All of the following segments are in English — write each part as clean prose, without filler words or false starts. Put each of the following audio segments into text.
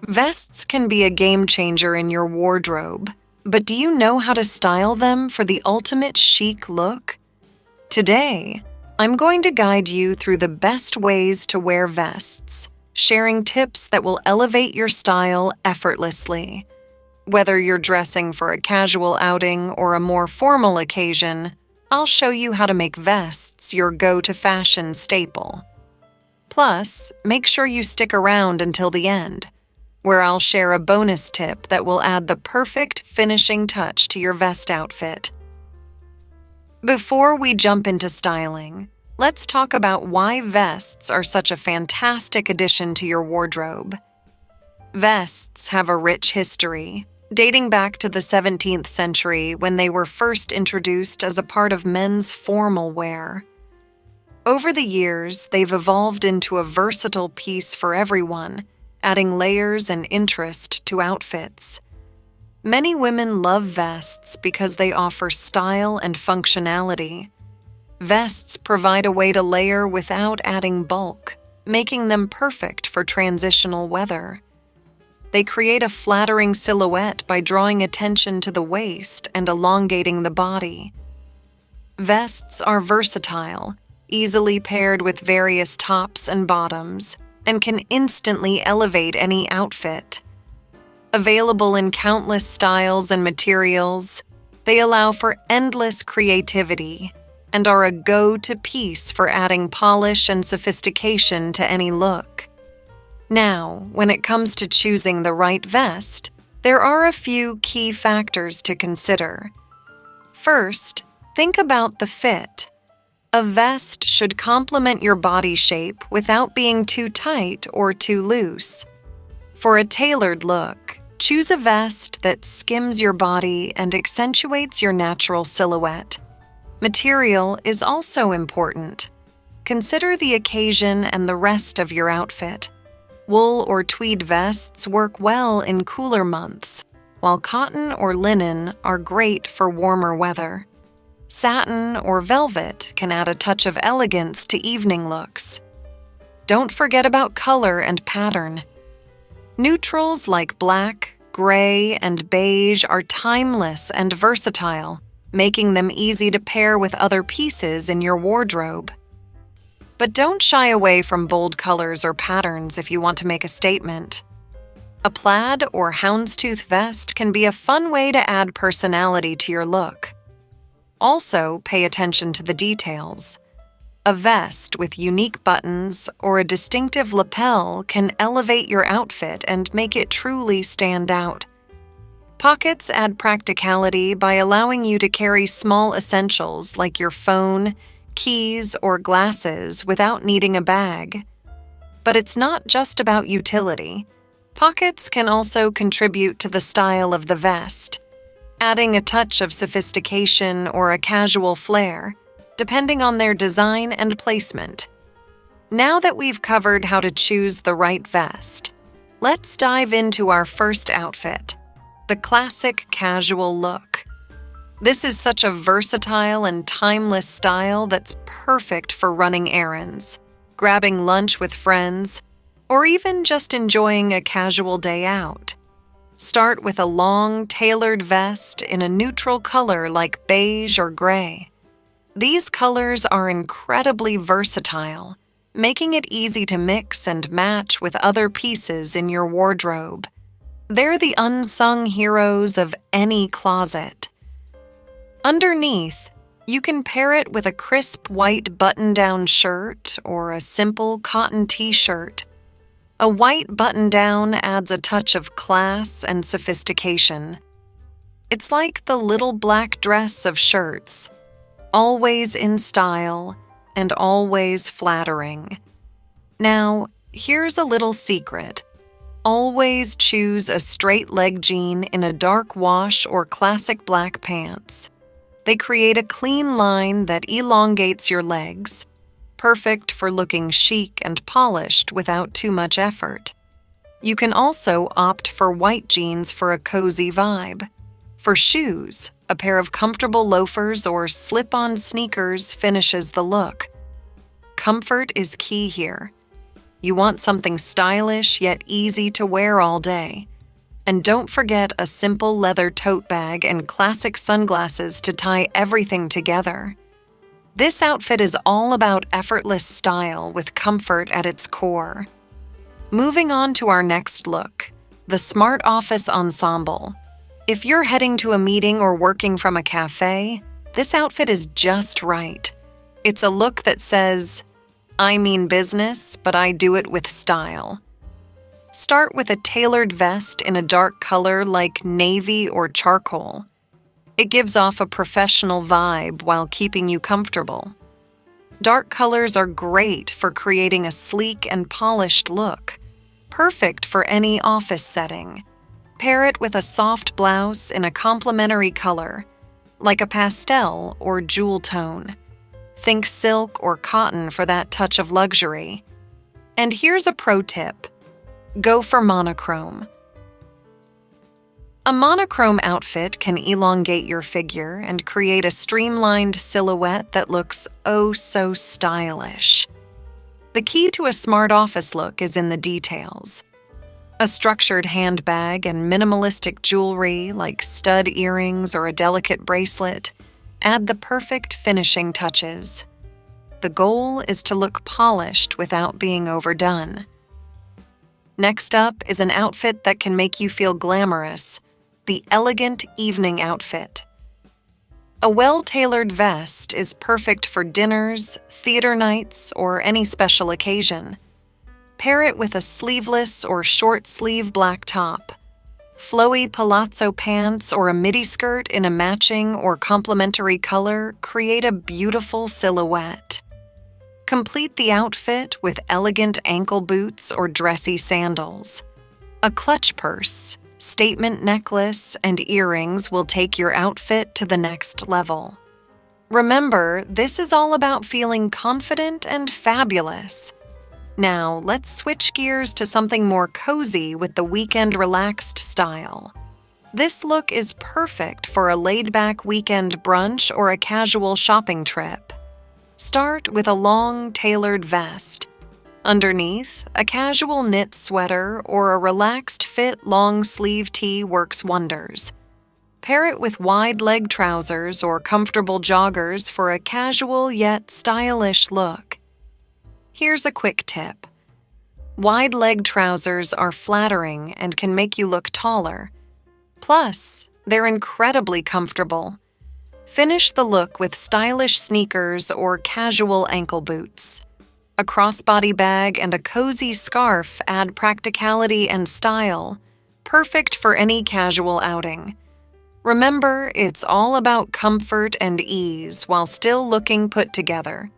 Vests can be a game changer in your wardrobe, but do you know how to style them for the ultimate chic look? Today, I'm going to guide you through the best ways to wear vests, sharing tips that will elevate your style effortlessly. Whether you're dressing for a casual outing or a more formal occasion, I'll show you how to make vests your go-to fashion staple. Plus, make sure you stick around until the end, where I'll share a bonus tip that will add the perfect finishing touch to your vest outfit. Before we jump into styling, let's talk about why vests are such a fantastic addition to your wardrobe. Vests have a rich history, dating back to the 17th century when they were first introduced as a part of men's formal wear. Over the years, they've evolved into a versatile piece for everyone, adding layers and interest to outfits. Many women love vests because they offer style and functionality. Vests provide a way to layer without adding bulk, making them perfect for transitional weather. They create a flattering silhouette by drawing attention to the waist and elongating the body. Vests are versatile, easily paired with various tops and bottoms, and can instantly elevate any outfit. Available in countless styles and materials, they allow for endless creativity and are a go-to piece for adding polish and sophistication to any look. Now, when it comes to choosing the right vest, there are a few key factors to consider. First, think about the fit. A vest should complement your body shape without being too tight or too loose. For a tailored look, choose a vest that skims your body and accentuates your natural silhouette. Material is also important. Consider the occasion and the rest of your outfit. Wool or tweed vests work well in cooler months, while cotton or linen are great for warmer weather. Satin or velvet can add a touch of elegance to evening looks. Don't forget about color and pattern. Neutrals like black, gray, and beige are timeless and versatile, making them easy to pair with other pieces in your wardrobe. But don't shy away from bold colors or patterns if you want to make a statement. A plaid or houndstooth vest can be a fun way to add personality to your look. Also, pay attention to the details. A vest with unique buttons or a distinctive lapel can elevate your outfit and make it truly stand out. Pockets add practicality by allowing you to carry small essentials like your phone, keys, or glasses without needing a bag. But it's not just about utility. Pockets can also contribute to the style of the vest, adding a touch of sophistication or a casual flair, depending on their design and placement. Now that we've covered how to choose the right vest, let's dive into our first outfit, the classic casual look. This is such a versatile and timeless style that's perfect for running errands, grabbing lunch with friends, or even just enjoying a casual day out. Start with a long, tailored vest in a neutral color like beige or gray. These colors are incredibly versatile, making it easy to mix and match with other pieces in your wardrobe. They're the unsung heroes of any closet. Underneath, you can pair it with a crisp white button-down shirt or a simple cotton t-shirt. A white button-down adds a touch of class and sophistication. It's like the little black dress of shirts, always in style and always flattering. Now, here's a little secret. Always choose a straight leg jean in a dark wash or classic black pants. They create a clean line that elongates your legs, perfect for looking chic and polished without too much effort. You can also opt for white jeans for a cozy vibe. For shoes, a pair of comfortable loafers or slip-on sneakers finishes the look. Comfort is key here. You want something stylish yet easy to wear all day. And don't forget a simple leather tote bag and classic sunglasses to tie everything together. This outfit is all about effortless style with comfort at its core. Moving on to our next look, the Smart Office Ensemble. If you're heading to a meeting or working from a cafe, this outfit is just right. It's a look that says, "I mean business, but I do it with style." Start with a tailored vest in a dark color like navy or charcoal. It gives off a professional vibe while keeping you comfortable. Dark colors are great for creating a sleek and polished look, perfect for any office setting. Pair it with a soft blouse in a complementary color, like a pastel or jewel tone. Think silk or cotton for that touch of luxury. And here's a pro tip. Go for monochrome. A monochrome outfit can elongate your figure and create a streamlined silhouette that looks oh so stylish. The key to a smart office look is in the details. A structured handbag and minimalistic jewelry like stud earrings or a delicate bracelet add the perfect finishing touches. The goal is to look polished without being overdone. Next up is an outfit that can make you feel glamorous, the elegant evening outfit. A well-tailored vest is perfect for dinners, theater nights, or any special occasion. Pair it with a sleeveless or short-sleeve black top. Flowy palazzo pants or a midi skirt in a matching or complementary color create a beautiful silhouette. Complete the outfit with elegant ankle boots or dressy sandals. A clutch purse, statement necklace, and earrings will take your outfit to the next level. Remember, this is all about feeling confident and fabulous. Now, let's switch gears to something more cozy with the weekend relaxed style. This look is perfect for a laid-back weekend brunch or a casual shopping trip. Start with a long, tailored vest. Underneath, a casual knit sweater or a relaxed fit long-sleeve tee works wonders. Pair it with wide leg trousers or comfortable joggers for a casual yet stylish look. Here's a quick tip. Wide leg trousers are flattering and can make you look taller. Plus, they're incredibly comfortable. Finish the look with stylish sneakers or casual ankle boots. A crossbody bag and a cozy scarf add practicality and style, perfect for any casual outing. Remember, it's all about comfort and ease while still looking put together.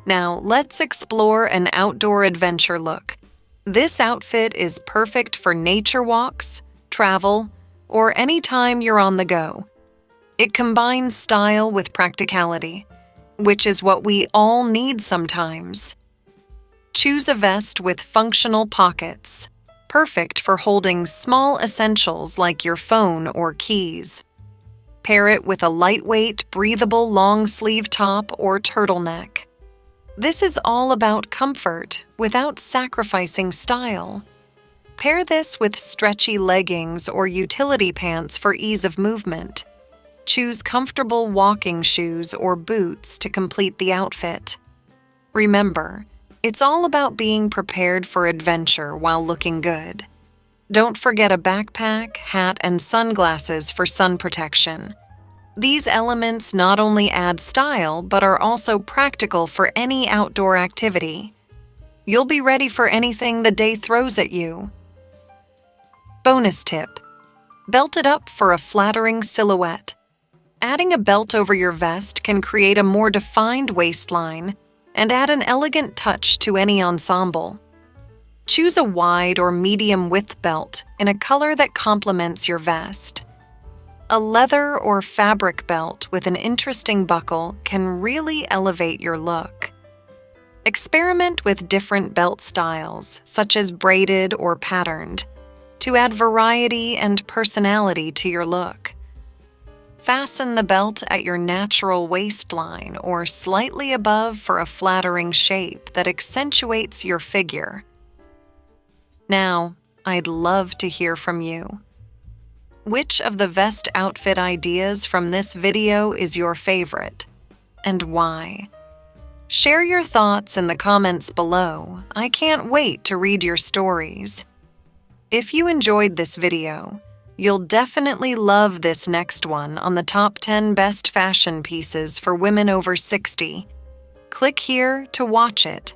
Now, let's explore an outdoor adventure look. This outfit is perfect for nature walks, travel, or any time you're on the go. It combines style with practicality, which is what we all need sometimes. Choose a vest with functional pockets, perfect for holding small essentials like your phone or keys. Pair it with a lightweight, breathable long-sleeve top or turtleneck. This is all about comfort without sacrificing style. Pair this with stretchy leggings or utility pants for ease of movement. Choose comfortable walking shoes or boots to complete the outfit. Remember, it's all about being prepared for adventure while looking good. Don't forget a backpack, hat, and sunglasses for sun protection. These elements not only add style, but are also practical for any outdoor activity. You'll be ready for anything the day throws at you. Bonus tip: belt it up for a flattering silhouette. Adding a belt over your vest can create a more defined waistline and add an elegant touch to any ensemble. Choose a wide or medium width belt in a color that complements your vest. A leather or fabric belt with an interesting buckle can really elevate your look. Experiment with different belt styles, such as braided or patterned, to add variety and personality to your look. Fasten the belt at your natural waistline or slightly above for a flattering shape that accentuates your figure. Now, I'd love to hear from you. Which of the vest outfit ideas from this video is your favorite, and why? Share your thoughts in the comments below. I can't wait to read your stories. If you enjoyed this video, you'll definitely love this next one on the top 10 best fashion pieces for women over 60. Click here to watch it.